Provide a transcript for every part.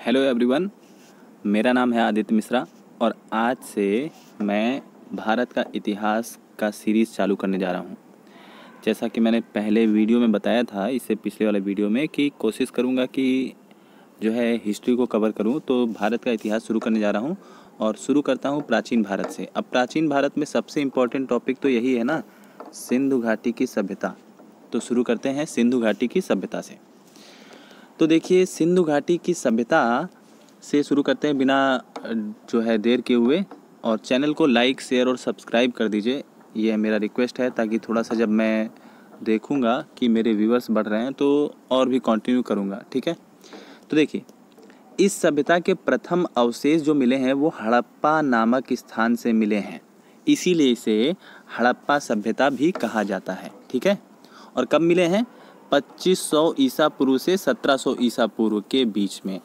Hello everyone, मेरा नाम है आदित्य मिश्रा और आज से मैं भारत का इतिहास का सीरीज़ चालू करने जा रहा हूँ। जैसा कि मैंने पहले वीडियो में बताया था, इससे पिछले वाले वीडियो में, कि कोशिश करूँगा कि जो है हिस्ट्री को कवर करूँ। तो भारत का इतिहास शुरू करने जा रहा हूँ और शुरू करता हूँ प्राचीन भारत से। अब प्राचीन भारत में सबसे इम्पोर्टेंट टॉपिक तो यही है ना, सिंधु घाटी की सभ्यता। तो शुरू करते हैं सिंधु घाटी की सभ्यता से। तो देखिए, सिंधु घाटी की सभ्यता से शुरू करते हैं बिना जो है देर किए हुए। और चैनल को लाइक, शेयर और सब्सक्राइब कर दीजिए, ये मेरा रिक्वेस्ट है, ताकि थोड़ा सा जब मैं देखूंगा कि मेरे व्यूअर्स बढ़ रहे हैं तो और भी कंटिन्यू करूंगा। ठीक है, तो देखिए, इस सभ्यता के प्रथम अवशेष जो मिले हैं वो हड़प्पा नामक स्थान से मिले हैं, इसीलिए इसे हड़प्पा सभ्यता भी कहा जाता है। ठीक है, और कब मिले हैं? 2500 ईसा पूर्व से 1700 ईसा पूर्व के बीच में।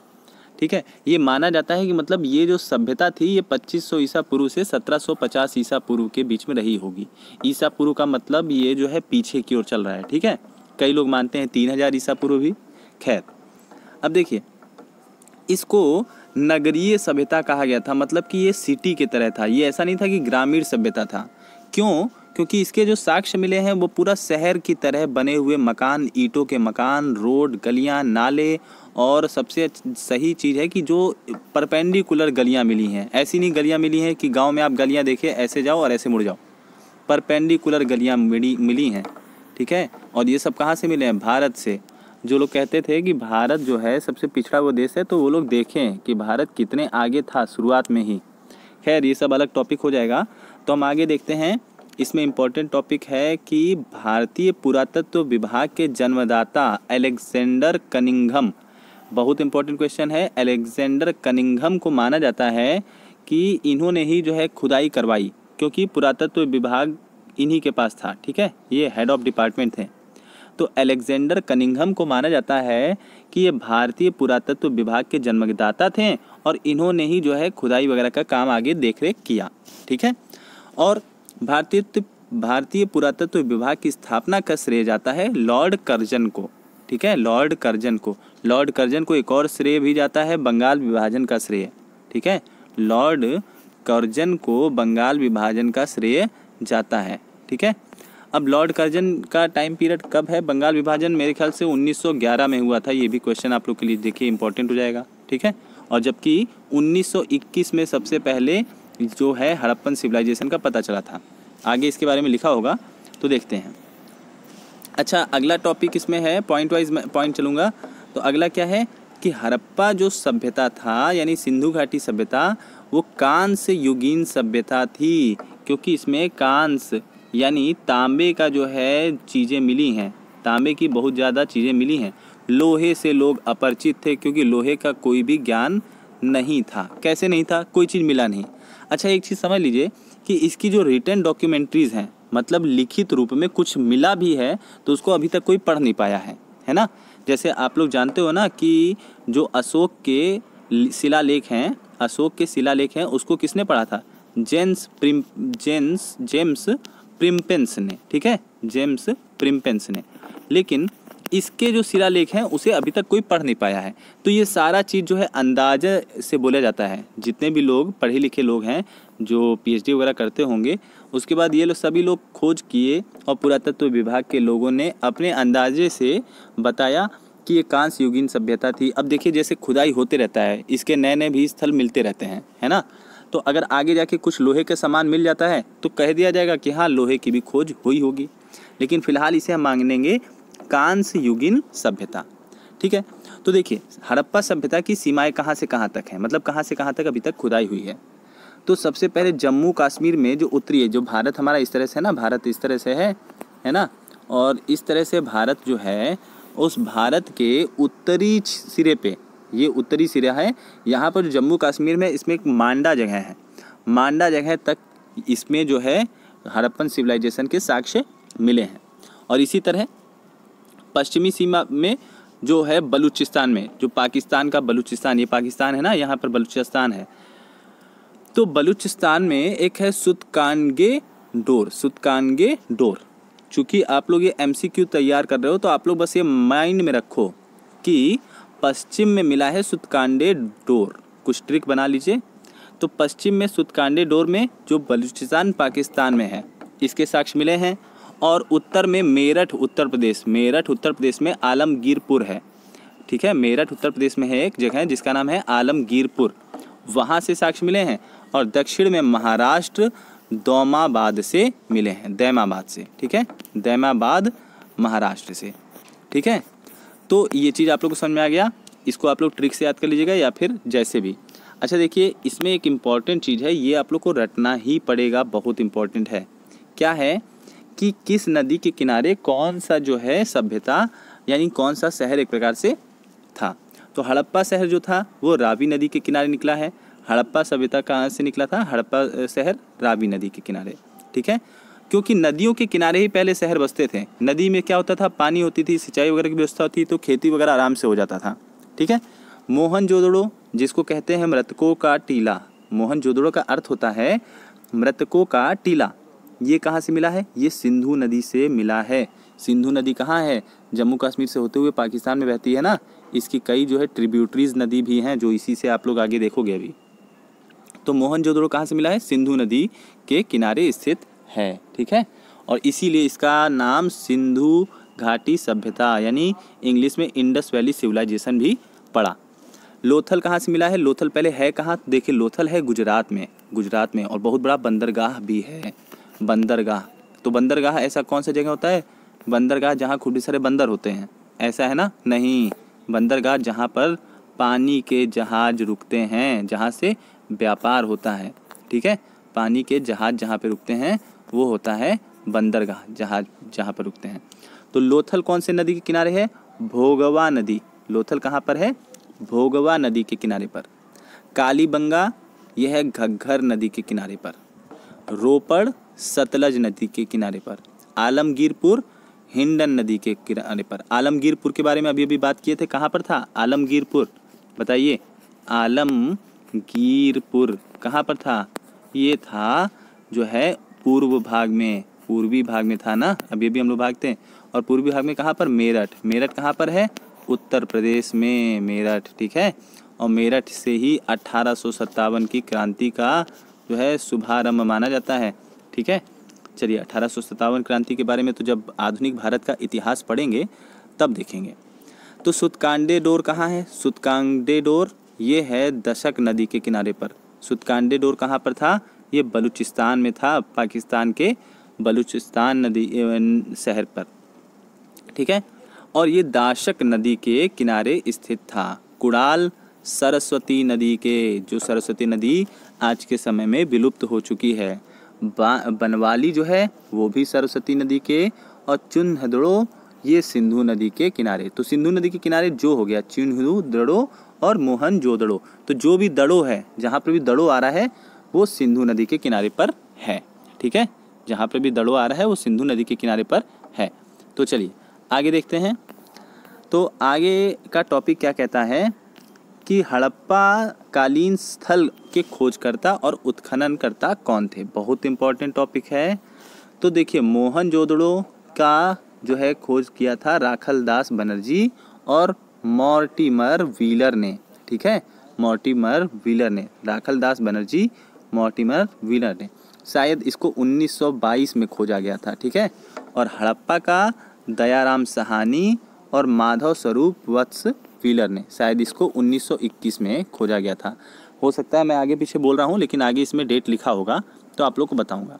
ठीक है, ये माना जाता है कि मतलब ये जो सभ्यता थी ये 2500 ईसा पूर्व से 1750 ईसा पूर्व के बीच में रही होगी। ईसा पूर्व का मतलब ये जो है पीछे की ओर चल रहा है। ठीक है, कई लोग मानते हैं 3000 ईसा पूर्व भी। खैर, अब देखिए, इसको नगरीय सभ्यता कहा गया था, मतलब कि ये सिटी की तरह था। ये ऐसा नहीं था कि ग्रामीण सभ्यता था। क्यों? क्योंकि इसके जो साक्ष्य मिले हैं वो पूरा शहर की तरह बने हुए मकान, ईंटों के मकान, रोड, गलियां, नाले, और सबसे सही चीज़ है कि जो परपेंडिकुलर गलियां मिली हैं। ऐसी नहीं गलियां मिली हैं कि गांव में आप गलियां देखिए ऐसे जाओ और ऐसे मुड़ जाओ। परपेंडिकुलर गलियां मिली हैं। ठीक है, और ये सब कहाँ से मिले हैं? भारत से। जो लोग कहते थे कि भारत जो है सबसे पिछड़ा वो देश है, तो वो लोग देखें कि भारत कितने आगे था शुरुआत में ही। खैर, ये सब अलग टॉपिक हो जाएगा, तो हम आगे देखते हैं। इसमें इम्पोर्टेंट टॉपिक है कि भारतीय पुरातत्व विभाग के जन्मदाता अलेक्जेंडर कनिंघम, बहुत इम्पोर्टेंट क्वेश्चन है। अलेक्जेंडर कनिंघम को माना जाता है कि इन्होंने ही जो है खुदाई करवाई, क्योंकि पुरातत्व विभाग इन्हीं के पास था। ठीक है, ये हेड ऑफ डिपार्टमेंट थे। तो अलेक्जेंडर कनिंघम को माना जाता है कि ये भारतीय पुरातत्व विभाग के जन्मदाता थे और इन्होंने ही जो है खुदाई वगैरह का काम आगे देखरेख किया। ठीक है, और भारतीय पुरातत्व विभाग की स्थापना का श्रेय जाता है लॉर्ड कर्जन को। ठीक है, लॉर्ड कर्जन को एक और श्रेय भी जाता है बंगाल विभाजन का श्रेय। ठीक है, लॉर्ड कर्जन को बंगाल विभाजन का श्रेय जाता है। ठीक है, अब लॉर्ड कर्जन का टाइम पीरियड कब है? बंगाल विभाजन मेरे ख्याल से 1911 में हुआ था। ये भी क्वेश्चन आप लोग के लिए देखिए इंपॉर्टेंट हो जाएगा। ठीक है, और जबकि 1921 में सबसे पहले जो है हड़प्पन सिविलाइजेशन का पता चला था। आगे इसके बारे में लिखा होगा, तो देखते हैं। अच्छा, अगला टॉपिक इसमें है, पॉइंट वाइज पॉइंट चलूँगा। तो अगला क्या है कि हड़प्पा जो सभ्यता था, यानी सिंधु घाटी सभ्यता, वो कांस्य युगीन सभ्यता थी, क्योंकि इसमें कांस्य यानी तांबे का जो है चीज़ें मिली हैं। तांबे की बहुत ज़्यादा चीज़ें मिली हैं। लोहे से लोग अपरिचित थे, क्योंकि लोहे का कोई भी ज्ञान नहीं था। कैसे नहीं था? कोई चीज़ मिला नहीं। अच्छा, एक चीज़ समझ लीजिए कि इसकी जो रिटन डॉक्यूमेंट्रीज़ हैं, मतलब लिखित रूप में कुछ मिला भी है, तो उसको अभी तक कोई पढ़ नहीं पाया है ना। जैसे आप लोग जानते हो ना कि जो अशोक के शिलालेख हैं, उसको किसने पढ़ा था? जेम्स प्रिम्पेंस ने। ठीक है, जेम्स प्रिम्पेंस ने। लेकिन इसके जो शिलालेख हैं उसे अभी तक कोई पढ़ नहीं पाया है। तो ये सारा चीज़ जो है अंदाजे से बोला जाता है। जितने भी लोग पढ़े लिखे लोग हैं, जो पीएचडी वगैरह करते होंगे, उसके बाद ये लोग सभी लोग खोज किए और पुरातत्व विभाग के लोगों ने अपने अंदाजे से बताया कि ये कांस्य युगीन सभ्यता थी। अब देखिए, जैसे खुदाई होते रहता है, इसके नए नए भी स्थल मिलते रहते हैं, है ना। तो अगर आगे जाके कुछ लोहे के सामान मिल जाता है तो कह दिया जाएगा कि हाँ, लोहे की भी खोज हुई होगी। लेकिन फिलहाल इसे हम मानेंगे कांस्य युगीन सभ्यता। ठीक है, तो देखिए, हड़प्पा सभ्यता की सीमाएं कहाँ से कहाँ तक हैं, मतलब कहाँ से कहाँ तक अभी तक खुदाई हुई है। तो सबसे पहले जम्मू कश्मीर में जो उत्तरी है, जो भारत हमारा इस तरह से है ना, भारत इस तरह से है ना, और इस तरह से भारत जो है, उस भारत के उत्तरी सिरे पे, ये उत्तरी सिरा है। यहाँ पर जो जम्मू कश्मीर में, इसमें एक मांडा जगह है। मांडा जगह तक इसमें जो है हड़प्पन सिविलाइजेशन के साक्ष्य मिले हैं। और इसी तरह पश्चिमी सीमा में जो है बलूचिस्तान में, जो पाकिस्तान का बलूचिस्तान, ये पाकिस्तान है ना, यहाँ पर बलूचिस्तान है। तो बलूचिस्तान में एक है सुतकानगे डोर। चूँकि आप लोग ये MCQ तैयार कर रहे हो, तो आप लोग बस ये माइंड में रखो कि पश्चिम में मिला है सुतकांडे डोर। कुछ ट्रिक बना लीजिए। तो पश्चिम में सुतकांडे डोर में जो बलूचिस्तान पाकिस्तान में है, इसके साक्ष्य मिले हैं। और उत्तर में मेरठ उत्तर प्रदेश में आलमगीरपुर है। ठीक है, मेरठ उत्तर प्रदेश में है एक जगह जिसका नाम है आलमगीरपुर, वहाँ से साक्ष्य मिले हैं। और दक्षिण में महाराष्ट्र दौमाबाद से मिले हैं, दैमाबाद से। ठीक है, दैमाबाद महाराष्ट्र से। ठीक है, तो ये चीज़ आप लोग को समझ में आ गया। इसको आप लोग ट्रिक से याद कर लीजिएगा या फिर जैसे भी। अच्छा देखिए, इसमें एक इम्पॉर्टेंट चीज़ है, ये आप लोग को रटना ही पड़ेगा, बहुत इम्पॉर्टेंट है। क्या है कि किस नदी के किनारे कौन सा जो है सभ्यता यानी कौन सा शहर एक प्रकार से था। तो हड़प्पा शहर जो था वो रावी नदी के किनारे निकला है। हड़प्पा सभ्यता कहाँ से निकला था? हड़प्पा शहर रावी नदी के किनारे। ठीक है, क्योंकि नदियों के किनारे ही पहले शहर बसते थे। नदी में क्या होता था, पानी होती थी, सिंचाई वगैरह की व्यवस्था होती, तो खेती वगैरह आराम से हो जाता था। ठीक है, मोहनजोदड़ो जिसको कहते हैं मृतकों का टीला, मोहनजोदड़ो का अर्थ होता है मृतकों का टीला। ये कहाँ से मिला है? ये सिंधु नदी से मिला है। सिंधु नदी कहाँ है? जम्मू कश्मीर से होते हुए पाकिस्तान में बहती है ना। इसकी कई जो है ट्रिब्यूटरीज नदी भी हैं जो इसी से आप लोग आगे देखोगे अभी। तो मोहनजोदड़ो कहाँ से मिला है? सिंधु नदी के किनारे स्थित है। ठीक है, और इसीलिए इसका नाम सिंधु घाटी सभ्यता यानी इंग्लिश में इंडस वैली सिविलाइजेशन भी पड़ा। लोथल कहाँ से मिला है? लोथल पहले है कहाँ? देखिए, लोथल है गुजरात में और बहुत बड़ा बंदरगाह भी है। बंदरगाह, तो बंदरगाह ऐसा कौन सा जगह होता है? बंदरगाह जहाँ खूब सारे बंदर होते हैं, ऐसा है ना? नहीं, बंदरगाह जहाँ पर पानी के जहाज रुकते हैं, जहाँ से व्यापार होता है। ठीक है, पानी के जहाज जहाँ पे रुकते हैं वो होता है बंदरगाह, जहाज जहाँ पर रुकते हैं। तो लोथल कौन से नदी के किनारे है? भोगवा नदी। लोथल कहाँ पर है? भोगवा नदी के किनारे पर। कालीबंगा यह है घग्घर नदी के किनारे पर। रोपड़ सतलज नदी के किनारे पर। आलमगीरपुर हिंडन नदी के किनारे पर। आलमगीरपुर के बारे में अभी बात किए थे, कहाँ पर था आलमगीरपुर? बताइए, आलमगीरपुर कहाँ पर था? ये था जो है पूर्वी भाग में था ना। अभी हम लोग भागते हैं। और पूर्वी भाग में कहाँ पर? मेरठ कहाँ पर है? उत्तर प्रदेश में मेरठ। ठीक है, और मेरठ से ही 1857 की क्रांति का जो है शुभारंभ माना जाता है। ठीक है, चलिए 1857 क्रांति के बारे में तो जब आधुनिक भारत का इतिहास पढ़ेंगे तब देखेंगे। तो सुतकांडे डोर कहाँ है? सुतकांडे डोर ये है दशक नदी के किनारे पर। सुतकांडे डोर कहाँ पर था? ये बलूचिस्तान में था, पाकिस्तान के बलूचिस्तान नदी शहर पर। ठीक है, और ये दाशक नदी के किनारे स्थित था। कुड़ाल सरस्वती नदी के, जो सरस्वती नदी आज के समय में विलुप्त हो चुकी है। बनवाली जो है वो भी सरस्वती नदी के, और चुन्हदड़ो ये सिंधु नदी के किनारे। तो सिंधु नदी के किनारे जो हो गया चुन्हदड़ो और मोहनजोदड़ो। तो जो भी दड़ो है, जहाँ पर भी दड़ो आ रहा है वो सिंधु नदी के किनारे पर है। ठीक है, जहाँ पर भी दड़ो आ रहा है वो सिंधु नदी के किनारे पर है। तो चलिए आगे देखते हैं। तो आगे का टॉपिक क्या कहता है कि हड़प्पा कालीन स्थल के खोजकर्ता और उत्खननकर्ता कौन थे? बहुत इंपॉर्टेंट टॉपिक है। तो देखिए, मोहनजोदड़ो का जो है खोज किया था राखलदास बनर्जी और मॉर्टिमर व्हीलर ने। ठीक है, मॉर्टिमर व्हीलर ने, राखलदास बनर्जी मॉर्टिमर व्हीलर ने। शायद इसको 1922 में खोजा गया था। ठीक है, और हड़प्पा का दयाराम साहनी और माधव स्वरूप वत्स व्हीलर ने, शायद इसको 1921 में खोजा गया था। हो सकता है मैं आगे पीछे बोल रहा हूँ, लेकिन आगे इसमें डेट लिखा होगा तो आप लोग को बताऊँगा।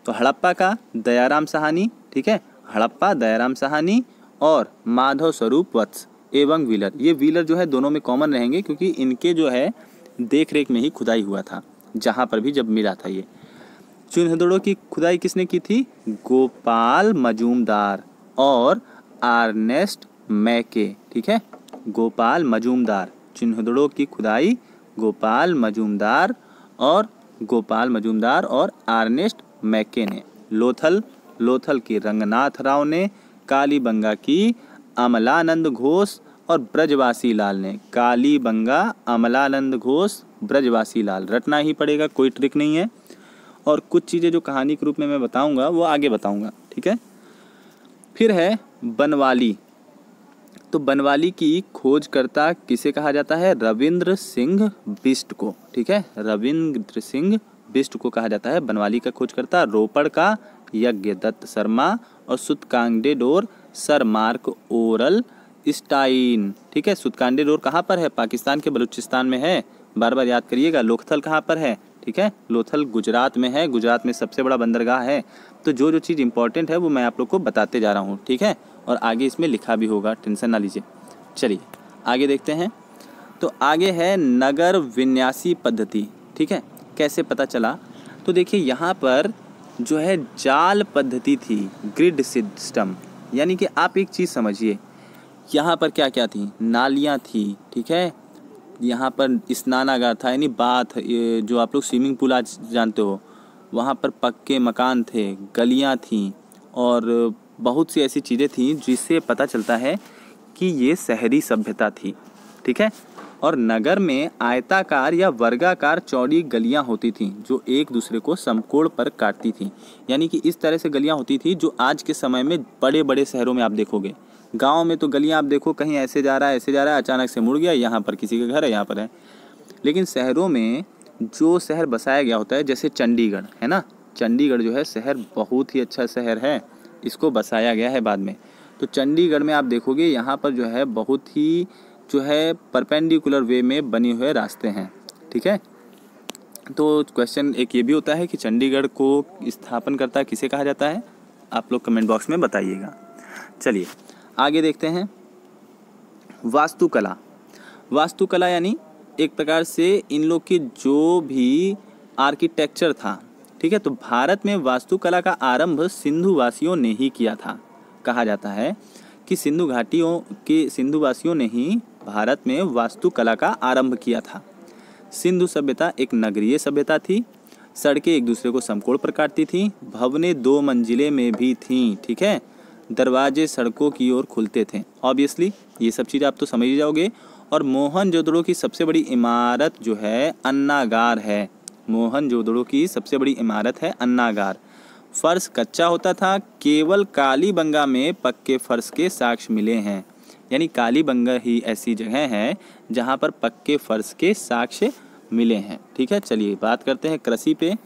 तो हड़प्पा का दयाराम साहनी, ठीक है, हड़प्पा दयाराम साहनी और माधव स्वरूप वत्स एवं व्हीलर। ये व्हीलर जो है दोनों में कॉमन रहेंगे क्योंकि इनके जो है देख रेख में ही खुदाई हुआ था जहाँ पर भी जब मिला था ये। चुन्हदड़ो की खुदाई किसने की थी? गोपाल मजूमदार और आर्नेस्ट मैके। ठीक है, गोपाल मजूमदार। चुन्हदड़ो की खुदाई गोपाल मजूमदार और आर्नेस्ट मैके ने। लोथल की रंगनाथ राव ने। कालीबंगा की अमलानंद घोष और ब्रजवासी लाल ने। कालीबंगा, अमलानंद घोष, ब्रजवासी लाल। रटना ही पड़ेगा, कोई ट्रिक नहीं है। और कुछ चीज़ें जो कहानी के रूप में मैं बताऊंगा वो आगे बताऊंगा। ठीक है, फिर है बनवाली। तो बनवाली की खोजकर्ता किसे कहा जाता है? रविंद्र सिंह बिष्ट को। ठीक है, रविंद्र सिंह बिष्ट को कहा जाता है बनवाली का खोजकर्ता। रोपड़ का यज्ञदत्त शर्मा और सुतकांगडेडोर सर मार्क ओरल स्टाइन। ठीक है, सुतकांगडेडोर कहाँ पर है? पाकिस्तान के बलूचिस्तान में है, बार बार याद करिएगा। लोथल कहाँ पर है? ठीक है, लोथल गुजरात में है, गुजरात में सबसे बड़ा बंदरगाह है। तो जो जो चीज़ इंपॉर्टेंट है वो मैं आप लोग को बताते जा रहा हूँ। ठीक है, और आगे इसमें लिखा भी होगा, टेंशन ना लीजिए। चलिए आगे देखते हैं। तो आगे है नगर विन्यासी पद्धति। ठीक है, कैसे पता चला? तो देखिए यहाँ पर जो है जाल पद्धति थी, ग्रिड सिस्टम। यानी कि आप एक चीज़ समझिए, यहाँ पर क्या क्या थी? नालियाँ थी। ठीक है, यहाँ पर स्नानागार था, यानी बाथ, ये जो आप लोग स्विमिंग पूल आज जानते हो, वहाँ पर पक्के मकान थे, गलियाँ थीं और बहुत सी ऐसी चीज़ें थीं जिससे पता चलता है कि ये शहरी सभ्यता थी। ठीक है, और नगर में आयताकार या वर्गाकार चौड़ी गलियाँ होती थीं जो एक दूसरे को समकोण पर काटती थीं। यानी कि इस तरह से गलियाँ होती थी जो आज के समय में बड़े बड़े शहरों में आप देखोगे। गांव में तो गलियाँ आप देखो, कहीं ऐसे जा रहा है, ऐसे जा रहा है, अचानक से मुड़ गया, यहाँ पर किसी का घर है, यहाँ पर है। लेकिन शहरों में जो शहर बसाया गया होता है, जैसे चंडीगढ़ है ना, चंडीगढ़ जो है शहर बहुत ही अच्छा शहर है, इसको बसाया गया है बाद में। तो चंडीगढ़ में आप देखोगे यहाँ पर जो है बहुत ही जो है परपेंडिकुलर वे में बने हुए रास्ते हैं। ठीक है, तो क्वेश्चन एक ये भी होता है कि चंडीगढ़ को स्थापन करता किसे कहा जाता है? आप लोग कमेंट बॉक्स में बताइएगा। चलिए आगे देखते हैं। वास्तुकला। वास्तुकला यानी एक प्रकार से इन लोग की जो भी आर्किटेक्चर था। ठीक है, तो भारत में वास्तुकला का आरंभ सिंधु वासियों ने ही किया था। कहा जाता है कि सिंधु घाटियों के सिंधुवासियों ने ही भारत में वास्तुकला का आरंभ किया था। सिंधु सभ्यता एक नगरीय सभ्यता थी। सड़कें एक दूसरे को समकोण पर काटती थीं। भवनें 2 मंजिले में भी थीं। ठीक है, दरवाजे सड़कों की ओर खुलते थे। ऑब्वियसली ये सब चीज़ आप तो समझ ही जाओगे। और मोहनजोदड़ो की सबसे बड़ी इमारत जो है अन्नागार है। मोहनजोदड़ो की सबसे बड़ी इमारत है अन्नागार। फर्श कच्चा होता था। केवल कालीबंगा में पक्के फर्श के साक्ष्य मिले हैं। यानी कालीबंगा ही ऐसी जगह है जहाँ पर पक्के फर्श के साक्ष्य मिले हैं। ठीक है, चलिए बात करते हैं कृषि पे।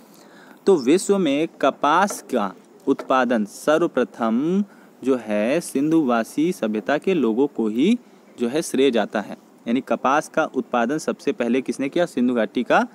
तो विश्व में कपास का उत्पादन सर्वप्रथम जो है सिंधुवासी सभ्यता के लोगों को ही जो है श्रेय जाता है। यानी कपास का उत्पादन सबसे पहले किसने किया? सिंधु घाटी का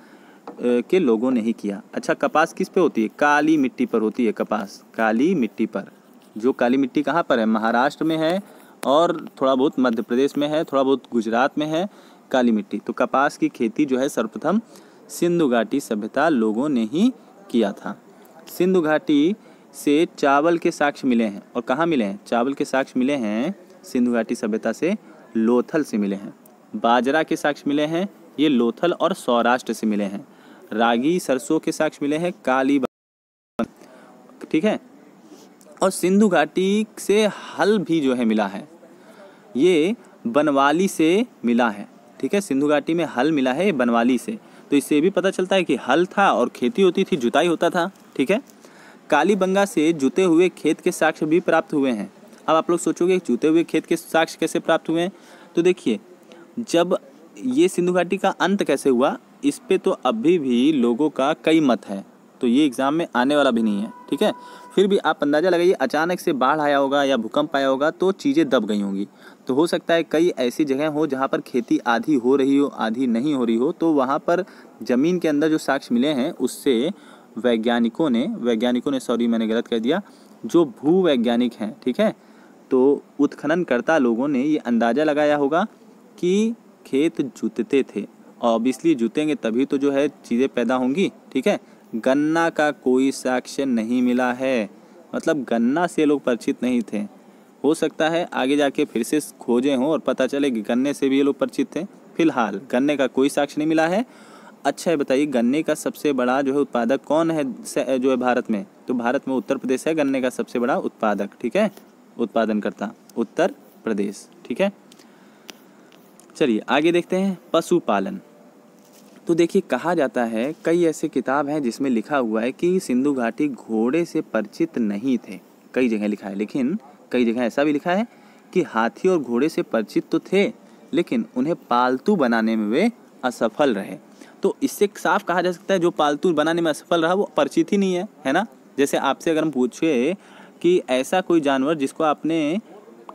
के लोगों ने ही किया। अच्छा, कपास किस पे होती है? काली मिट्टी पर होती है कपास, काली मिट्टी पर। जो काली मिट्टी कहाँ पर है? महाराष्ट्र में है और थोड़ा बहुत मध्य प्रदेश में है, थोड़ा बहुत गुजरात में है काली मिट्टी। तो कपास की खेती जो है सर्वप्रथम सिंधु घाटी सभ्यता लोगों ने ही किया था। सिंधु घाटी से चावल के साक्ष्य मिले हैं। और कहाँ मिले हैं? चावल के साक्ष्य मिले हैं सिंधु घाटी सभ्यता से लोथल से मिले हैं। बाजरा के साक्ष्य मिले हैं, ये लोथल और सौराष्ट्र से मिले हैं। रागी सरसों के साक्ष्य मिले हैं कालीबंगा। ठीक है, और सिंधु घाटी से हल भी जो है मिला है, ये बनवाली से मिला है। ठीक है, सिंधु घाटी में हल मिला है बनवाली से। तो इससे भी पता चलता है कि हल था और खेती होती थी, जुताई होता था। ठीक है, कालीबंगा से जुते हुए खेत के साक्ष्य भी प्राप्त हुए हैं। अब आप लोग सोचोगे जुते हुए खेत के साक्ष्य कैसे प्राप्त हुए हैं? तो देखिए, जब ये सिंधु घाटी का अंत कैसे हुआ, इस पे तो अभी भी लोगों का कई मत है, तो ये एग्ज़ाम में आने वाला भी नहीं है। ठीक है, फिर भी आप अंदाज़ा लगाइए, अचानक से बाढ़ आया होगा या भूकंप आया होगा तो चीज़ें दब गई होंगी। तो हो सकता है कई ऐसी जगह हो जहाँ पर खेती आधी हो रही हो आधी नहीं हो रही हो, तो वहाँ पर ज़मीन के अंदर जो साक्ष्य मिले हैं उससे वैज्ञानिकों ने सॉरी मैंने गलत कह दिया, जो भूवैज्ञानिक हैं, ठीक है, तो उत्खननकर्ता लोगों ने ये अंदाज़ा लगाया होगा कि खेत जुतते थे। ऑब्वियसली जुतेंगे तभी तो जो है चीज़ें पैदा होंगी। ठीक है, गन्ना का कोई साक्ष्य नहीं मिला है, मतलब गन्ना से लोग परिचित नहीं थे। हो सकता है आगे जाके फिर से खोजे हों और पता चले कि गन्ने से भी ये लोग परिचित थे। फिलहाल गन्ने का कोई साक्ष्य नहीं मिला है। अच्छा है, बताइए गन्ने का सबसे बड़ा जो है उत्पादक कौन है जो है भारत में? तो भारत में उत्तर प्रदेश है गन्ने का सबसे बड़ा उत्पादक। ठीक है, उत्पादन करता उत्तर प्रदेश। ठीक है, चलिए आगे देखते हैं पशुपालन। तो देखिए, कहा जाता है कई ऐसे किताब हैं जिसमें लिखा हुआ है कि सिंधु घाटी घोड़े से परिचित नहीं थे। कई जगह लिखा है, लेकिन कई जगह ऐसा भी लिखा है कि हाथी और घोड़े से परिचित तो थे, लेकिन उन्हें पालतू बनाने में वे असफल रहे। तो इससे साफ कहा जा सकता है जो पालतू बनाने में असफल रहा वो परिचित ही नहीं है ना। जैसे आपसे अगर हम पूछे कि ऐसा कोई जानवर जिसको आपने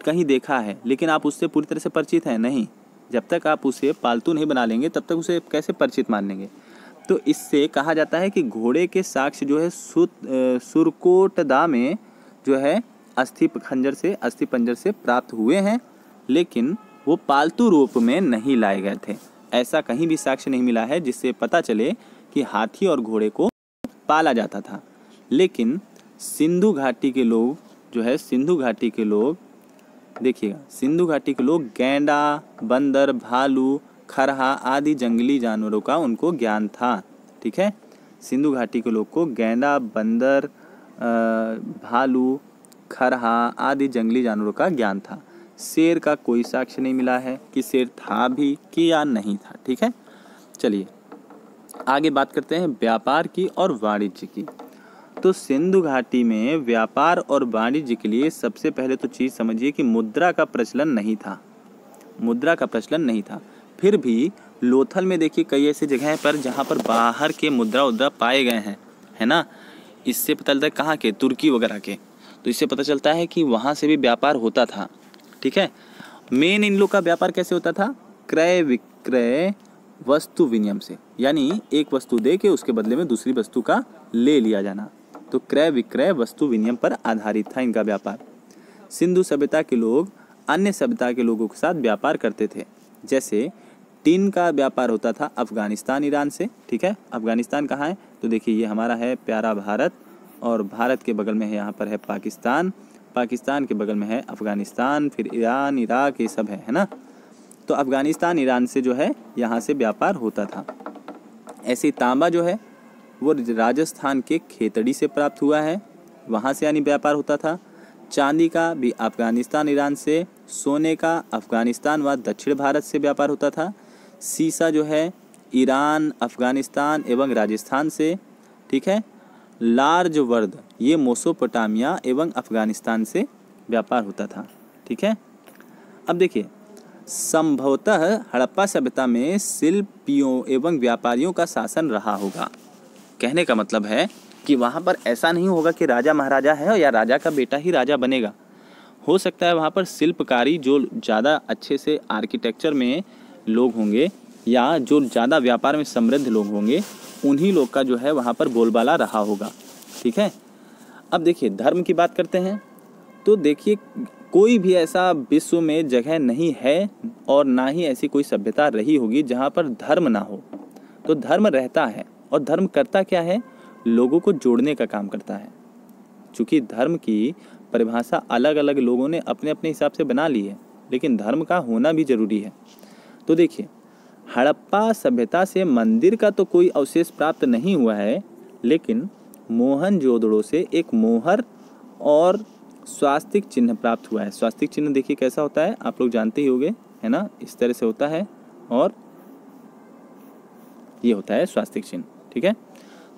कहीं देखा है लेकिन आप उससे पूरी तरह से परिचित हैं, नहीं, जब तक आप उसे पालतू नहीं बना लेंगे तब तक उसे कैसे परिचित मान लेंगे। तो इससे कहा जाता है कि घोड़े के साक्ष्य जो है सुरकोटदा में जो है अस्थि पंजर से प्राप्त हुए हैं, लेकिन वो पालतू रूप में नहीं लाए गए थे। ऐसा कहीं भी साक्ष्य नहीं मिला है जिससे पता चले कि हाथी और घोड़े को पाला जाता था। लेकिन सिंधु घाटी के लोग देखिएगा, सिंधु घाटी के लोग गैंडा, बंदर, भालू, खरहा आदि जंगली जानवरों का उनको ज्ञान था। ठीक है, सिंधु घाटी के लोग को गैंडा, बंदर, भालू, खरहा आदि जंगली जानवरों का ज्ञान था। शेर का कोई साक्ष्य नहीं मिला है कि शेर था भी कि या नहीं था। ठीक है, चलिए आगे बात करते हैं व्यापार की और वाणिज्य की। तो सिंधु घाटी में व्यापार और वाणिज्य के लिए सबसे पहले तो चीज़ समझिए कि मुद्रा का प्रचलन नहीं था। फिर भी लोथल में देखिए कई ऐसी जगह पर जहाँ पर बाहर के मुद्रा पाए गए हैं, है ना। इससे पता चलता है कहाँ के, तुर्की वगैरह के। तो इससे पता चलता है कि वहाँ से भी व्यापार होता था। ठीक है, मेन इन लोग का व्यापार कैसे होता था? क्रय विक्रय वस्तु विनिमय से, यानी एक वस्तु दे के उसके बदले में दूसरी वस्तु का ले लिया जाना। तो क्रय विक्रय वस्तु विनिमय पर आधारित था इनका व्यापार। सिंधु सभ्यता के लोग अन्य सभ्यता के लोगों के साथ व्यापार करते थे। जैसे टीन का व्यापार होता था अफगानिस्तान, ईरान से। ठीक है, अफगानिस्तान कहाँ है? तो देखिए ये हमारा है प्यारा भारत, और भारत के बगल में है यहाँ पर है पाकिस्तान, पाकिस्तान के बगल में है अफगानिस्तान, फिर ईरान, इराक, ये सब है ना। तो अफगानिस्तान, ईरान से जो है यहाँ से व्यापार होता था। ऐसे ही तांबा जो है वो राजस्थान के खेतड़ी से प्राप्त हुआ है, वहाँ से यानी व्यापार होता था। चांदी का भी अफगानिस्तान, ईरान से। सोने का अफगानिस्तान व दक्षिण भारत से व्यापार होता था। सीसा जो है ईरान, अफगानिस्तान एवं राजस्थान से। ठीक है, लार्ज वर्द ये मेसोपोटामिया एवं अफगानिस्तान से व्यापार होता था। ठीक है, अब देखिए संभवतः हड़प्पा सभ्यता में शिल्पियों एवं व्यापारियों का शासन रहा होगा। कहने का मतलब है कि वहाँ पर ऐसा नहीं होगा कि राजा महाराजा है या राजा का बेटा ही राजा बनेगा। हो सकता है वहाँ पर शिल्पकारी जो ज़्यादा अच्छे से आर्किटेक्चर में लोग होंगे या जो ज़्यादा व्यापार में समृद्ध लोग होंगे, उन्हीं लोग का जो है वहाँ पर बोलबाला रहा होगा। ठीक है, अब देखिए धर्म की बात करते हैं। तो देखिए कोई भी ऐसा विश्व में जगह नहीं है और ना ही ऐसी कोई सभ्यता रही होगी जहाँ पर धर्म ना हो। तो धर्म रहता है, और धर्म करता क्या है? लोगों को जोड़ने का काम करता है। चूँकि धर्म की परिभाषा अलग अलग लोगों ने अपने अपने हिसाब से बना ली है, लेकिन धर्म का होना भी जरूरी है। तो देखिए हड़प्पा सभ्यता से मंदिर का तो कोई अवशेष प्राप्त नहीं हुआ है, लेकिन मोहनजोदड़ो से एक मोहर और स्वास्तिक चिन्ह प्राप्त हुआ है। स्वास्तिक चिन्ह देखिए कैसा होता है, आप लोग जानते ही होंगे, है ना। इस तरह से होता है और ये होता है स्वास्तिक चिन्ह। ठीक है,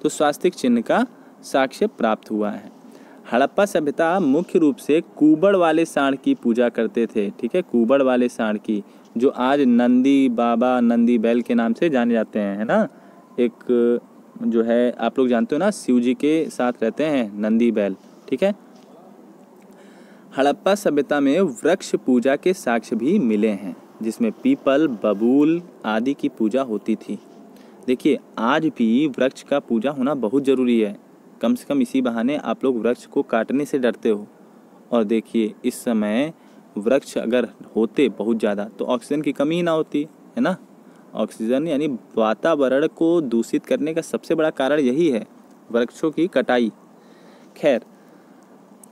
तो स्वास्तिक चिन्ह का साक्ष्य प्राप्त हुआ है। हड़प्पा सभ्यता मुख्य रूप से कुबड़ वाले सांड की पूजा करते थे। ठीक है, कुबड़ वाले सांड की, जो आज नंदी बाबा, नंदी बैल के नाम से जाने जाते हैं, है ना। एक जो है आप लोग जानते हो ना, शिव जी के साथ रहते हैं नंदी बैल। ठीक है, हड़प्पा सभ्यता में वृक्ष पूजा के साक्ष्य भी मिले हैं, जिसमें पीपल, बबूल आदि की पूजा होती थी। देखिए आज भी वृक्ष का पूजा होना बहुत ज़रूरी है। कम से कम इसी बहाने आप लोग वृक्ष को काटने से डरते हो। और देखिए इस समय वृक्ष अगर होते बहुत ज़्यादा तो ऑक्सीजन की कमी ही ना होती, है ना। ऑक्सीजन यानी वातावरण को दूषित करने का सबसे बड़ा कारण यही है, वृक्षों की कटाई। खैर,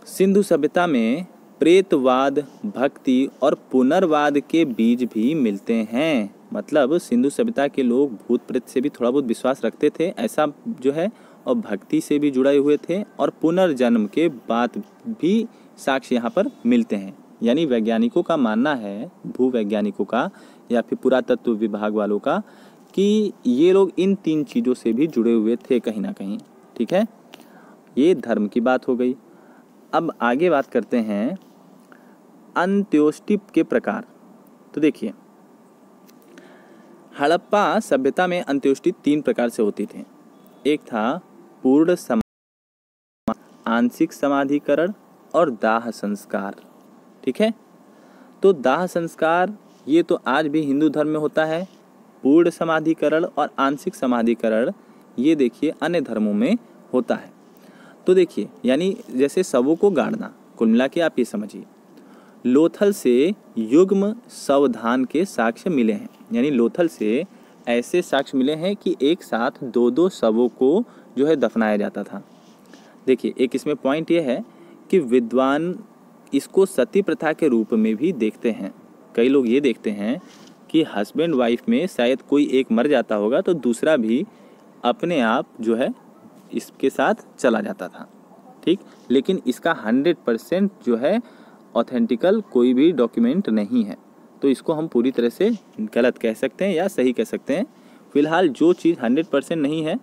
सिंधु सभ्यता में प्रेतवाद, भक्ति और पुनर्वाद के बीज भी मिलते हैं। मतलब सिंधु सभ्यता के लोग भूत प्रेत से भी थोड़ा बहुत विश्वास रखते थे, ऐसा जो है, और भक्ति से भी जुड़े हुए थे, और पुनर्जन्म के बात भी साक्ष्य यहाँ पर मिलते हैं। यानी वैज्ञानिकों का मानना है, भूवैज्ञानिकों का या फिर पुरातत्व विभाग वालों का, कि ये लोग इन 3 चीज़ों से भी जुड़े हुए थे कहीं ना कहीं। ठीक है, ये धर्म की बात हो गई। अब आगे बात करते हैं अंत्योष्टि के प्रकार। तो देखिए, हड़प्पा सभ्यता में अंत्योष्टि 3 प्रकार से होती थी। एक था पूर्ण आंशिक समाधिकरण और दाह संस्कार। ठीक है, तो दाह संस्कार ये तो आज भी हिंदू धर्म में होता है। पूर्ण समाधिकरण और आंशिक समाधिकरण ये देखिए अन्य धर्मों में होता है। तो देखिए, यानी जैसे शवों को गाड़ना, कुल मिला के आप ये समझिए, लोथल से युग्म सावधान के साक्ष्य मिले हैं। यानी लोथल से ऐसे साक्ष्य मिले हैं कि एक साथ 2-2 शवों को जो है दफनाया जाता था। देखिए, एक इसमें पॉइंट ये है कि विद्वान इसको सती प्रथा के रूप में भी देखते हैं। कई लोग ये देखते हैं कि हस्बैंड वाइफ में शायद कोई एक मर जाता होगा तो दूसरा भी अपने आप जो है इसके साथ चला जाता था। ठीक, लेकिन इसका 100% जो है ऑथेंटिकल कोई भी डॉक्यूमेंट नहीं है, तो इसको हम पूरी तरह से गलत कह सकते हैं या सही कह सकते हैं। फिलहाल जो चीज़ 100% नहीं है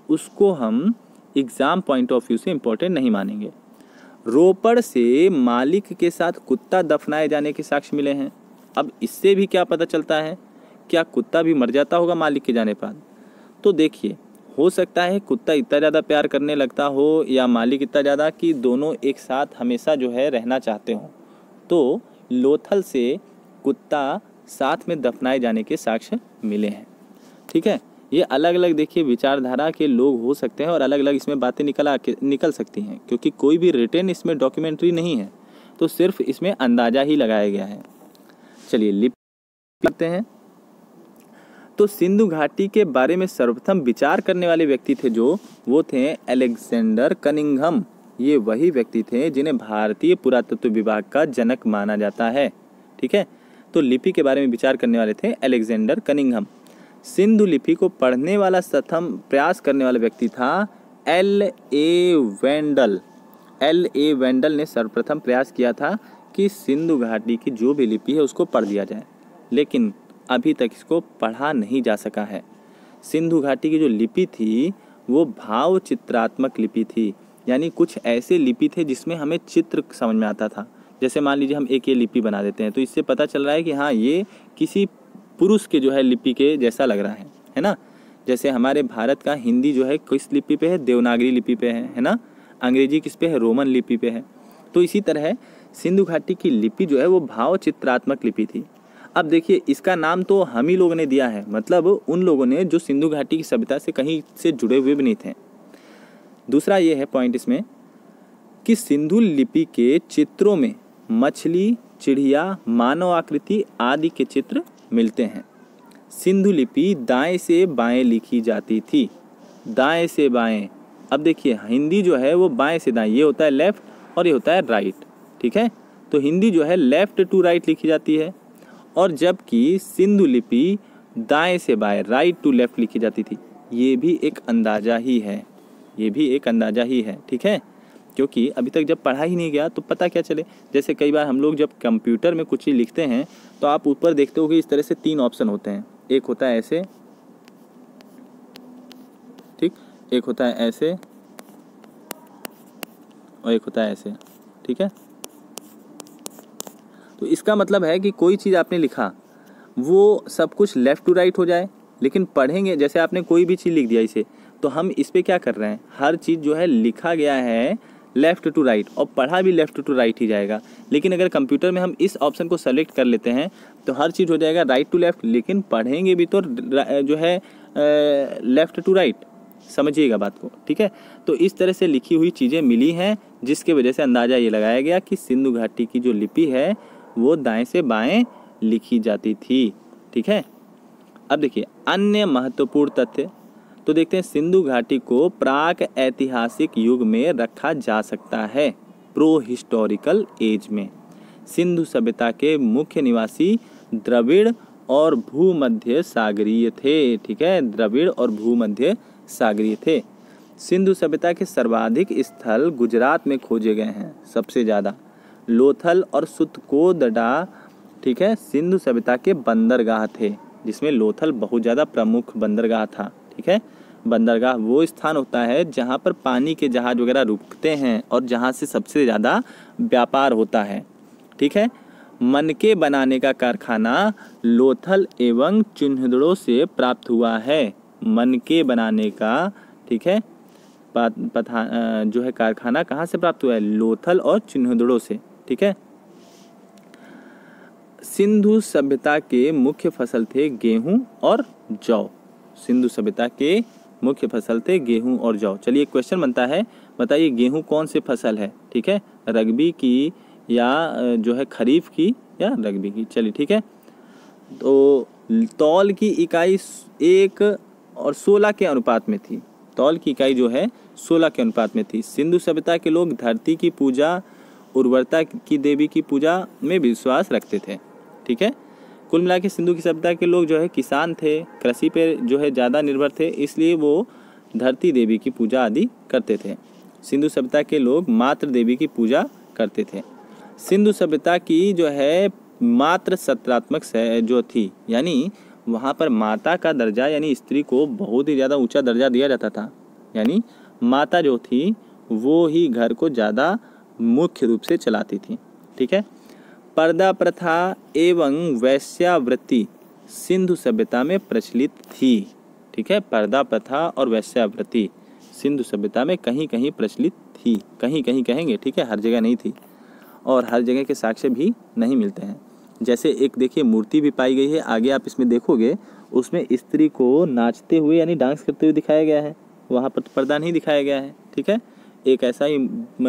उसको हम एग्ज़ाम पॉइंट ऑफ व्यू से इम्पोर्टेंट नहीं मानेंगे। रोपड़ से मालिक के साथ कुत्ता दफनाए जाने के साक्ष्य मिले हैं। अब इससे भी क्या पता चलता है, क्या कुत्ता भी मर जाता होगा मालिक के जाने पर? तो देखिए, हो सकता है कुत्ता इतना ज़्यादा प्यार करने लगता हो या मालिक इतना ज़्यादा कि दोनों एक साथ हमेशा जो है रहना चाहते हों। तो लोथल से कुत्ता साथ में दफनाए जाने के साक्ष्य मिले हैं। ठीक है, ये अलग अलग देखिए विचारधारा के लोग हो सकते हैं और अलग अलग इसमें बातें निकल सकती हैं, क्योंकि कोई भी रिटन इसमें डॉक्यूमेंट्री नहीं है, तो सिर्फ इसमें अंदाज़ा ही लगाया गया है। चलिए लिपि करते हैं। तो सिंधु घाटी के बारे में सर्वप्रथम विचार करने वाले व्यक्ति थे वो थे अलेक्जेंडर कनिंघम। ये वही व्यक्ति थे जिन्हें भारतीय पुरातत्व विभाग का जनक माना जाता है। ठीक है, तो लिपि के बारे में विचार करने वाले थे अलेक्जेंडर कनिंघम। सिंधु लिपि को पढ़ने वाला प्रथम प्रयास करने वाला व्यक्ति था L.A. वेंडल ने सर्वप्रथम प्रयास किया था कि सिंधु घाटी की जो भी लिपि है उसको पढ़ दिया जाए, लेकिन अभी तक इसको पढ़ा नहीं जा सका है। सिंधु घाटी की जो लिपि थी वो भाव चित्रात्मक लिपि थी, यानी कुछ ऐसे लिपि थे जिसमें हमें चित्र समझ में आता था। जैसे मान लीजिए हम एक ये लिपि बना देते हैं तो इससे पता चल रहा है कि हाँ ये किसी पुरुष के जो है लिपि के जैसा लग रहा है ना। जैसे हमारे भारत का हिंदी जो है किस लिपि पे है, देवनागरी लिपि पे है ना। अंग्रेजी किस पे है, रोमन लिपि पे है। तो इसी तरह सिंधु घाटी की लिपि जो है वो भाव चित्रात्मक लिपि थी। अब देखिए, इसका नाम तो हम ही लोगों ने दिया है, मतलब उन लोगों ने जो सिंधु घाटी की सभ्यता से कहीं से जुड़े हुए भी नहीं थे। दूसरा ये है पॉइंट इसमें कि सिंधु लिपि के चित्रों में मछली, चिड़िया, मानव आकृति आदि के चित्र मिलते हैं। सिंधु लिपि दाएं से बाएं लिखी जाती थी, दाएं से बाएं। अब देखिए, हिंदी जो है वो बाएं से दाएं, ये होता है लेफ्ट और ये होता है राइट। ठीक है, तो हिंदी जो है लेफ्ट टू राइट लिखी जाती है, और जबकि सिंधु लिपि दाएं से बाएं, राइट टू लेफ्ट लिखी जाती थी। ये भी एक अंदाज़ा ही है, ये भी एक अंदाज़ा ही है। ठीक है, क्योंकि अभी तक जब पढ़ा ही नहीं गया तो पता क्या चले। जैसे कई बार हम लोग जब कंप्यूटर में कुछ चीज़ लिखते हैं तो आप ऊपर देखते हो कि इस तरह से 3 ऑप्शन होते हैं। एक होता है ऐसे, ठीक, एक होता है ऐसे और एक होता है ऐसे। ठीक है, तो इसका मतलब है कि कोई चीज़ आपने लिखा वो सब कुछ लेफ़्ट टू राइट हो जाए, लेकिन पढ़ेंगे जैसे आपने कोई भी चीज़ लिख दिया इसे, तो हम इस पे क्या कर रहे हैं, हर चीज़ जो है लिखा गया है लेफ़्ट टू राइट और पढ़ा भी लेफ़्ट टू राइट ही जाएगा। लेकिन अगर कंप्यूटर में हम इस ऑप्शन को सेलेक्ट कर लेते हैं तो हर चीज़ हो जाएगा राइट टू लेफ़्ट, लेकिन पढ़ेंगे भी तो जो है लेफ़्ट टू राइट। समझिएगा बात को। ठीक है, तो इस तरह से लिखी हुई चीज़ें मिली हैं जिसके वजह से अंदाज़ा ये लगाया गया कि सिंधु घाटी की जो लिपि है वो दाएं से बाएं लिखी जाती थी। ठीक है, अब देखिए अन्य महत्वपूर्ण तथ्य। तो देखते हैं, सिंधु घाटी को प्राक ऐतिहासिक युग में रखा जा सकता है, प्रो हिस्टोरिकल एज में। सिंधु सभ्यता के मुख्य निवासी द्रविड़ और भूमध्य सागरीय थे। ठीक है, द्रविड़ और भूमध्य सागरीय थे। सिंधु सभ्यता के सर्वाधिक स्थल गुजरात में खोजे गए हैं, सबसे ज़्यादा लोथल और सुतकोदडा। ठीक है, सिंधु सभ्यता के बंदरगाह थे, जिसमें लोथल बहुत ज़्यादा प्रमुख बंदरगाह था। ठीक है, बंदरगाह वो स्थान होता है जहाँ पर पानी के जहाज वगैरह रुकते हैं और जहाँ से सबसे ज़्यादा व्यापार होता है। ठीक है, मनके बनाने का कारखाना लोथल एवं चिन्हड़ों से प्राप्त हुआ है। मनके बनाने का, ठीक है, जो है कारखाना कहाँ से प्राप्त हुआ है? लोथल और चिन्हड़ों से, ठीक है। सिंधु सभ्यता के मुख्य फसल थे गेहूं और जौ। सिंधु सभ्यता के मुख्य फसल थे गेहूं और जौ। चलिए क्वेश्चन बनता है, बताइए गेहूं कौन सी फसल है? ठीक है, रबी की या जो है खरीफ की या रबी की? चलिए ठीक है। तो तौल की इकाई 1 और 16 के अनुपात में थी। तौल की इकाई जो है 16 के अनुपात में थी। सिंधु सभ्यता के लोग धरती की पूजा, उर्वरता की देवी की पूजा में विश्वास रखते थे, ठीक है। कुल मिला के सिंधु की सभ्यता के लोग जो है किसान थे, कृषि पे जो है ज़्यादा निर्भर थे, इसलिए वो धरती देवी की पूजा आदि करते थे। सिंधु सभ्यता के लोग मातृ देवी की पूजा करते थे। सिंधु सभ्यता की जो है मात्र सत्रात्मक जो थी, यानी वहाँ पर माता का दर्जा यानी स्त्री को बहुत ही ज़्यादा ऊंचा दर्जा दिया जाता था। यानी माता जो थी वो ही घर को ज़्यादा मुख्य रूप से चलाती थी, ठीक है। पर्दा प्रथा एवं वैश्यावृत्ति सिंधु सभ्यता में प्रचलित थी, ठीक है। पर्दा प्रथा और वैश्यावृत्ति सिंधु सभ्यता में कहीं कहीं प्रचलित थी, कहीं कहीं कहेंगे, ठीक है, हर जगह नहीं थी और हर जगह के साक्ष्य भी नहीं मिलते हैं। जैसे एक देखिए मूर्ति भी पाई गई है, आगे आप इसमें देखोगे उसमें स्त्री को नाचते हुए यानी डांस करते हुए दिखाया गया है, वहाँ पर पर्दा नहीं दिखाया गया है, ठीक है। एक ऐसा ही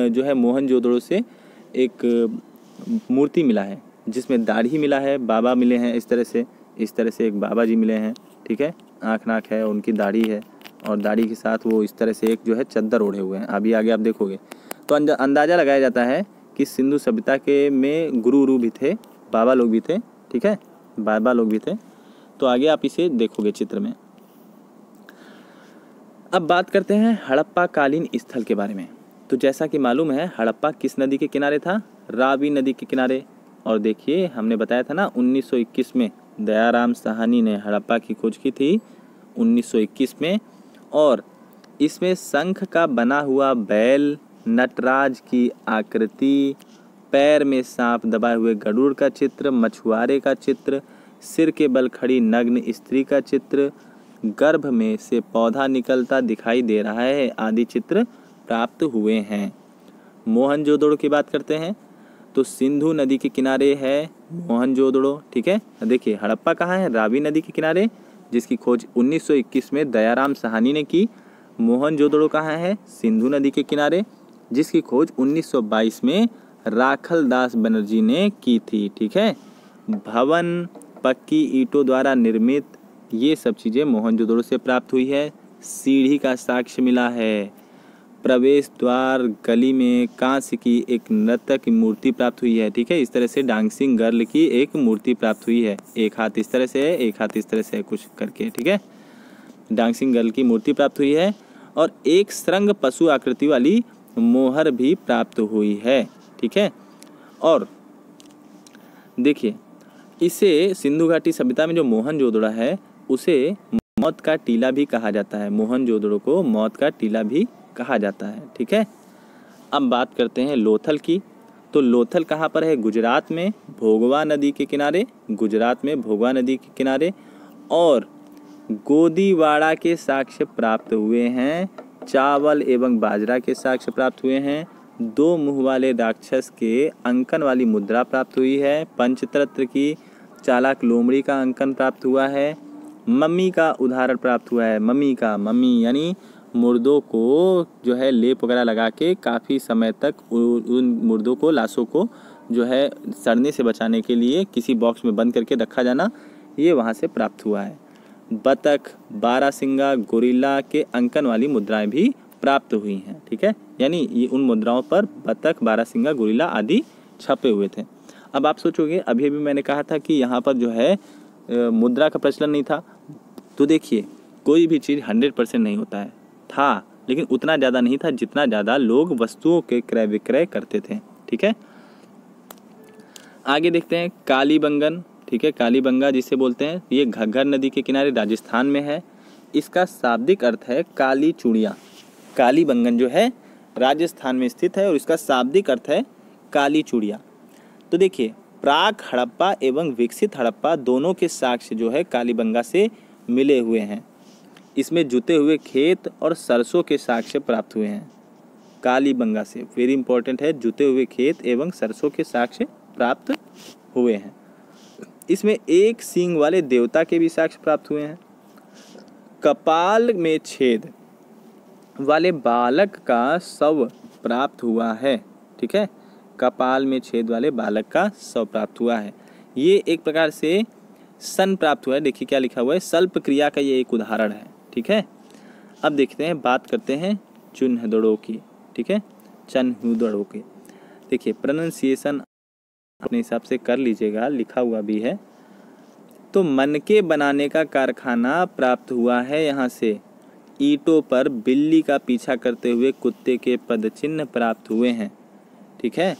जो है मोहनजोदड़ो से एक मूर्ति मिला है जिसमें दाढ़ी मिला है, बाबा मिले हैं, इस तरह से एक बाबा जी मिले हैं, ठीक है। आँख नाक है, उनकी दाढ़ी है और दाढ़ी के साथ वो इस तरह से एक जो है चद्दर ओढ़े हुए हैं। अभी आगे आप देखोगे तो अंदाज़ा लगाया जाता है कि सिंधु सभ्यता के में गुरु उरु भी थे, बाबा लोग भी थे, ठीक है, बाबा लोग भी थे। तो आगे आप इसे देखोगे चित्र में। अब बात करते हैं हड़प्पा कालीन स्थल के बारे में। तो जैसा कि मालूम है हड़प्पा किस नदी के किनारे था? रावी नदी के किनारे। और देखिए हमने बताया था ना 1921 में दयाराम साहनी ने हड़प्पा की खोज की थी 1921 में। और इसमें शंख का बना हुआ बैल, नटराज की आकृति, पैर में सांप दबाए हुए गरुड़ का चित्र, मछुआरे का चित्र, सिर के बल खड़ी नग्न स्त्री का चित्र, गर्भ में से पौधा निकलता दिखाई दे रहा है आदि चित्र प्राप्त हुए हैं। मोहनजोदड़ो की बात करते हैं तो सिंधु नदी के किनारे है मोहनजोदड़ो, ठीक है। देखिए हड़प्पा कहाँ है? रावी नदी के किनारे, जिसकी खोज 1921 में दयाराम साहनी ने की। मोहनजोदड़ो कहाँ है? सिंधु नदी के किनारे, जिसकी खोज 1922 में राखल दास बनर्जी ने की थी, ठीक है। भवन पक्की ईंटों द्वारा निर्मित, ये सब चीज़ें मोहनजोदड़ो से प्राप्त हुई है। सीढ़ी का साक्ष्य मिला है। प्रवेश द्वार गली में कांस्य की एक नर्तक की मूर्ति प्राप्त हुई है, ठीक है। इस तरह से डांसिंग गर्ल की एक मूर्ति प्राप्त हुई है। एक हाथ इस तरह से है, एक हाथ इस तरह से है, कुछ करके, ठीक है। डांसिंग गर्ल की मूर्ति प्राप्त हुई है और एक श्रृंग पशु आकृति वाली मोहर भी प्राप्त हुई है, ठीक है। और देखिए इसे सिंधु घाटी सभ्यता में जो मोहनजोदड़ो है उसे मौत का टीला भी कहा जाता है। मोहनजोदड़ो को मौत का टीला भी कहा जाता है, ठीक है। अब बात करते हैं लोथल की। तो लोथल कहाँ पर है? गुजरात में भोगवा नदी के किनारे, गुजरात में भोगवा नदी के किनारे। और गोदीवाड़ा के साक्ष्य प्राप्त हुए हैं, चावल एवं बाजरा के साक्ष्य प्राप्त हुए हैं, 2 मुँह वाले राक्षस के अंकन वाली मुद्रा प्राप्त हुई है, पंचतंत्र की चालाक लोमड़ी का अंकन प्राप्त हुआ है, मम्मी का उदाहरण प्राप्त हुआ है। मम्मी यानी मुर्दों को जो है लेप वगैरह लगा के काफ़ी समय तक उन मुर्दों को, लाशों को जो है सड़ने से बचाने के लिए किसी बॉक्स में बंद करके रखा जाना, ये वहाँ से प्राप्त हुआ है। बतख, बारहसिंगा, गोरिल्ला के अंकन वाली मुद्राएं भी प्राप्त हुई हैं, ठीक है। यानी ये उन मुद्राओं पर बतख, बारहसिंगा, गोरिल्ला आदि छपे हुए थे। अब आप सोचोगे अभी मैंने कहा था कि यहाँ पर जो है मुद्रा का प्रचलन नहीं था। तो देखिए कोई भी चीज़ 100% नहीं होता है, था लेकिन उतना ज़्यादा नहीं था जितना ज़्यादा लोग वस्तुओं के क्रय विक्रय करते थे, ठीक है। आगे देखते हैं कालीबंगन, ठीक है। कालीबंगा जिसे बोलते हैं, ये घग्गर नदी के किनारे राजस्थान में है। इसका शाब्दिक अर्थ है काली चूड़ियाँ। कालीबंगन जो है राजस्थान में स्थित है और इसका शाब्दिक अर्थ है काली चूड़ियाँ। तो देखिए प्राक हड़प्पा एवं विकसित हड़प्पा दोनों के साक्ष्य जो है कालीबंगा से मिले हुए हैं। इसमें जुते हुए खेत और सरसों के साक्ष्य प्राप्त हुए हैं कालीबंगा से। वेरी इंपॉर्टेंट है, जुते हुए खेत एवं सरसों के साक्ष्य प्राप्त हुए हैं। इसमें एक सींग वाले देवता के भी साक्ष्य प्राप्त हुए हैं। कपाल में छेद वाले बालक का शव प्राप्त हुआ है। ठीक है, कपाल में छेद वाले बालक का शव प्राप्त हुआ है। ये एक प्रकार से सन प्राप्त हुआ है। देखिए क्या लिखा हुआ है, सल्प क्रिया का ये एक उदाहरण है। ठीक है, अब देखते हैं, बात करते हैं चुन्हदड़ों की। ठीक है, चन्हुदड़ों की। देखिए प्रोनाउंसिएशन अपने हिसाब से कर लीजिएगा, लिखा हुआ भी है। तो मनके बनाने का कारखाना प्राप्त हुआ है यहाँ से। ईंटों पर बिल्ली का पीछा करते हुए कुत्ते के पदचिन्ह प्राप्त हुए हैं। ठीक है,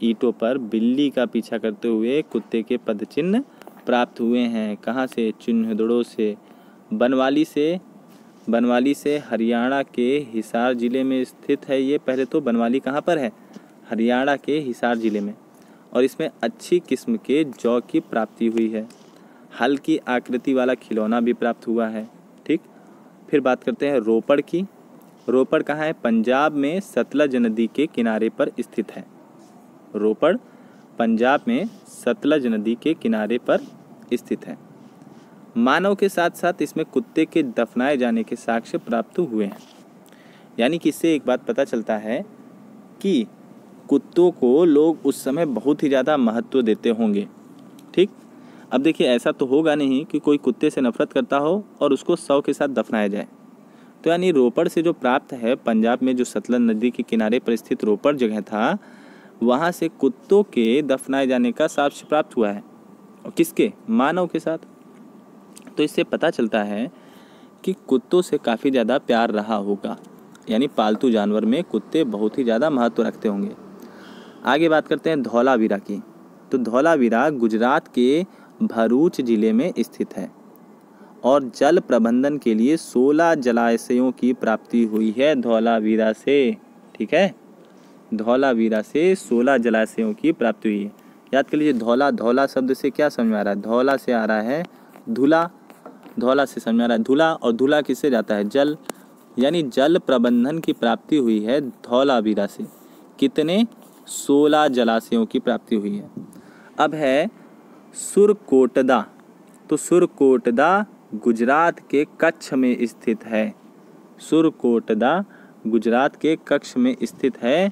ईंटों पर बिल्ली का पीछा करते हुए कुत्ते के पदचिन्ह प्राप्त हुए हैं। कहाँ से? चुन्हदड़ों से। बनवाली से हरियाणा के हिसार जिले में स्थित है ये। पहले तो बनवाली कहाँ पर है? हरियाणा के हिसार जिले में। और इसमें अच्छी किस्म के जौ की प्राप्ति हुई है। हल्की आकृति वाला खिलौना भी प्राप्त हुआ है। ठीक, फिर बात करते हैं रोपड़ की। रोपड़ कहाँ है? पंजाब में सतलज नदी के किनारे पर स्थित है। रोपड़ पंजाब में सतलज नदी के किनारे पर स्थित है। मानव के साथ साथ इसमें कुत्ते के दफनाए जाने के साक्ष्य प्राप्त हुए हैं। यानी कि इससे एक बात पता चलता है कि कुत्तों को लोग उस समय बहुत ही ज़्यादा महत्व देते होंगे। ठीक, अब देखिए ऐसा तो होगा नहीं कि कोई कुत्ते से नफरत करता हो और उसको शव के साथ दफनाया जाए। तो यानी रोपड़ से जो प्राप्त है, पंजाब में जो सतलज नदी के किनारे पर स्थित रोपड़ जगह था, वहाँ से कुत्तों के दफनाए जाने का साक्ष्य प्राप्त हुआ है। और किसके? मानव के साथ। तो इससे पता चलता है कि कुत्तों से काफ़ी ज़्यादा प्यार रहा होगा। यानी पालतू जानवर में कुत्ते बहुत ही ज़्यादा महत्व रखते होंगे। आगे बात करते हैं धौलावीरा की। तो धौलावीरा गुजरात के भरूच जिले में स्थित है और जल प्रबंधन के लिए 16 जलाशयों की प्राप्ति हुई है धौलावीरा से। ठीक है, धौलावीरा से 16 जलाशयों की प्राप्ति हुई है। याद कर लीजिए, धौला शब्द से क्या समझ में आ रहा है? धौला से आ रहा है धुला, धौला से समझ में आ रहा है धुला, और धुला किससे जाता है? जल। यानी जल प्रबंधन की प्राप्ति हुई है धौलावीरा से। कितने? 16 जलाशयों की प्राप्ति हुई है। अब है सुरकोटदा। तो सुरकोटदा गुजरात के कच्छ में स्थित है। सुरकोटदा गुजरात के कच्छ में स्थित है।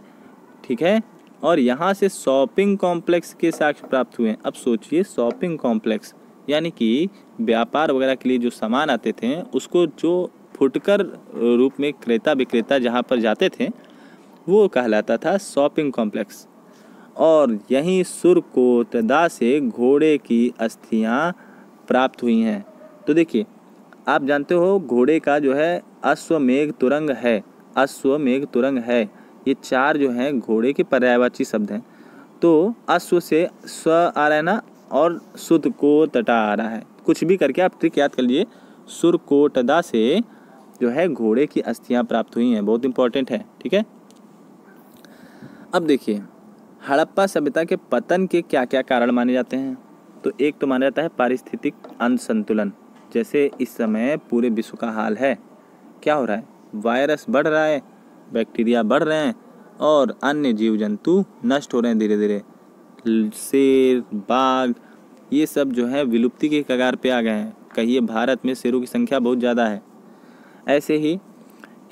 ठीक है, और यहाँ से शॉपिंग कॉम्प्लेक्स के साक्ष्य प्राप्त हुए हैं। अब सोचिए, शॉपिंग कॉम्प्लेक्स यानी कि व्यापार वगैरह के लिए जो सामान आते थे उसको जो फुटकर रूप में क्रेता विक्रेता जहाँ पर जाते थे वो कहलाता था शॉपिंग कॉम्प्लेक्स। और यहीं सुरकोटदा से घोड़े की अस्थियाँ प्राप्त हुई हैं। तो देखिए, आप जानते हो घोड़े का जो है अश्वमेघ तुरंग है। अश्वमेघ तुरंग है, ये 4 जो हैं घोड़े के पर्यायवाची शब्द हैं। तो अश्व से स्व आ रहा है ना, और सुत को तटा आ रहा है। कुछ भी करके आप ट्रिक याद कर लीजिए। सुरकोटदा से जो है घोड़े की अस्थियाँ प्राप्त हुई हैं। बहुत इंपॉर्टेंट है। ठीक है, अब देखिए हड़प्पा सभ्यता के पतन के क्या क्या कारण माने जाते हैं। तो एक तो माना जाता है पारिस्थितिक असंतुलन। जैसे इस समय पूरे विश्व का हाल है, क्या हो रहा है? वायरस बढ़ रहा है, बैक्टीरिया बढ़ रहे हैं और अन्य जीव जंतु नष्ट हो रहे हैं धीरे धीरे। शेर, बाघ, ये सब जो है विलुप्ति के कगार पे आ गए हैं। कहिए भारत में शेरों की संख्या बहुत ज़्यादा है। ऐसे ही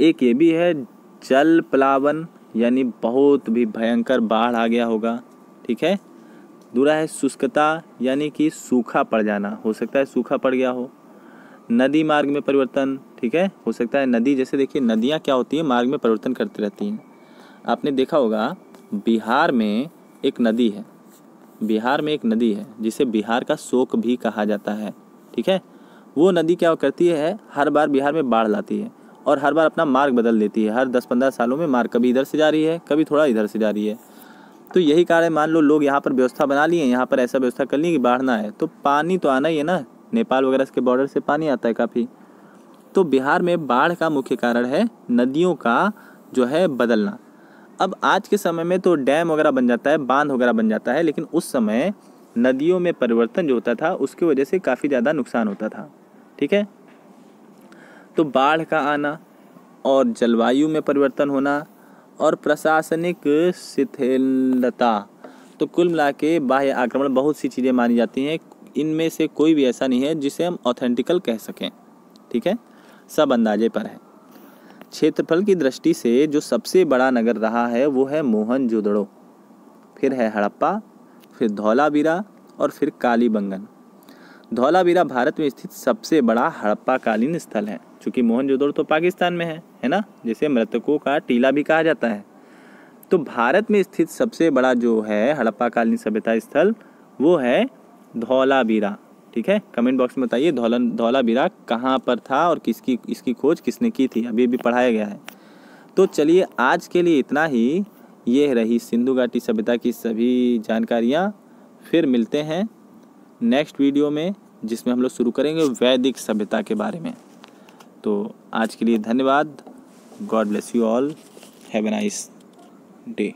एक ये भी है जल प्लावन, यानी बहुत भी भयंकर बाढ़ आ गया होगा। ठीक है, दूसरा है शुष्कता, यानी कि सूखा पड़ जाना, हो सकता है सूखा पड़ गया हो। नदी मार्ग में परिवर्तन, ठीक है, हो सकता है नदी, जैसे देखिए नदियाँ क्या होती है, मार्ग में परिवर्तन करती रहती हैं। आपने देखा होगा बिहार में एक नदी है, बिहार में एक नदी है जिसे बिहार का शोक भी कहा जाता है। ठीक है, वो नदी क्या करती है, हर बार बिहार में बाढ़ लाती है और हर बार अपना मार्ग बदल देती है। हर 10-15 सालों में मार्ग कभी इधर से जा रही है, कभी थोड़ा इधर से जा रही है। तो यही कारण है, मान लो लोग यहाँ पर व्यवस्था बना लिए, यहाँ पर ऐसा व्यवस्था कर ली कि बाढ़ ना आए, तो पानी तो आना ही है ना, नेपाल वगैरह के बॉर्डर से पानी आता है काफ़ी। तो बिहार में बाढ़ का मुख्य कारण है नदियों का जो है बदलना। अब आज के समय में तो डैम वगैरह बन जाता है, बांध वगैरह बन जाता है, लेकिन उस समय नदियों में परिवर्तन जो होता था उसकी वजह से काफ़ी ज़्यादा नुकसान होता था। ठीक है, तो बाढ़ का आना और जलवायु में परिवर्तन होना और प्रशासनिक शिथिलता, तो कुल मिला के बाह्य आक्रमण बहुत सी चीज़ें मानी जाती हैं। इनमें से कोई भी ऐसा नहीं है जिसे हम ऑथेंटिकल कह सकें। ठीक है, सब अंदाजे पर है। क्षेत्रफल की दृष्टि से जो सबसे बड़ा नगर रहा है वो है मोहनजोदड़ो, फिर है हड़प्पा, फिर धौलावीरा और फिर कालीबंगन। धौलावीरा भारत में स्थित सबसे बड़ा हड़प्पाकालीन स्थल है, क्योंकि मोहनजोदड़ो तो पाकिस्तान में है ना, जिसे मृतकों का टीला भी कहा जाता है। तो भारत में स्थित सबसे बड़ा जो है हड़प्पाकालीन सभ्यता स्थल वो है धौलावीरा। ठीक है, कमेंट बॉक्स में बताइए धौलावीरा कहाँ पर था और इसकी खोज किसने की थी, अभी भी पढ़ाया गया है। तो चलिए आज के लिए इतना ही। ये रही सिंधु घाटी सभ्यता की सभी जानकारियाँ। फिर मिलते हैं नेक्स्ट वीडियो में, जिसमें हम लोग शुरू करेंगे वैदिक सभ्यता के बारे में। तो आज के लिए धन्यवाद। God bless you all, have a nice day.